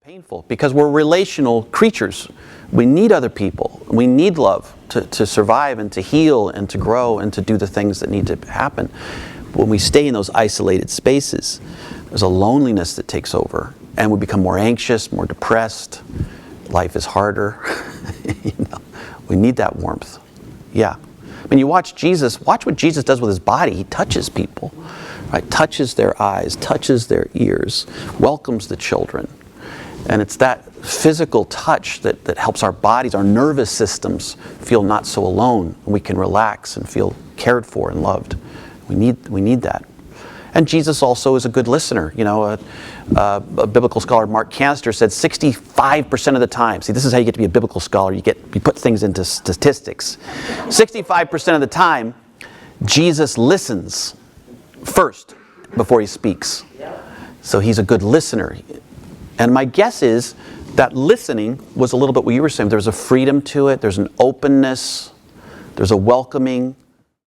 Painful because we're relational creatures. We need other people. We need love to survive and to heal and to grow and to do the things that need to happen. When we stay in those isolated spaces, there's a loneliness that takes over and we become more anxious, more depressed. Life is harder. We need that warmth. Yeah. I mean, you watch Jesus, watch what Jesus does with his body. He touches people, right? Touches their eyes, touches their ears, welcomes the children. And it's that physical touch that helps our bodies, our nervous systems feel not so alone. We can relax and feel cared for and loved. We need that. And Jesus also is a good listener. You know, a biblical scholar, Mark Yaconelli, said 65% of the time, see, this is how you get to be a biblical scholar. You put things into statistics. 65% of the time, Jesus listens first before he speaks. So he's a good listener. And my guess is that listening was a little bit what you were saying. There's a freedom to it. There's an openness. There's a welcoming.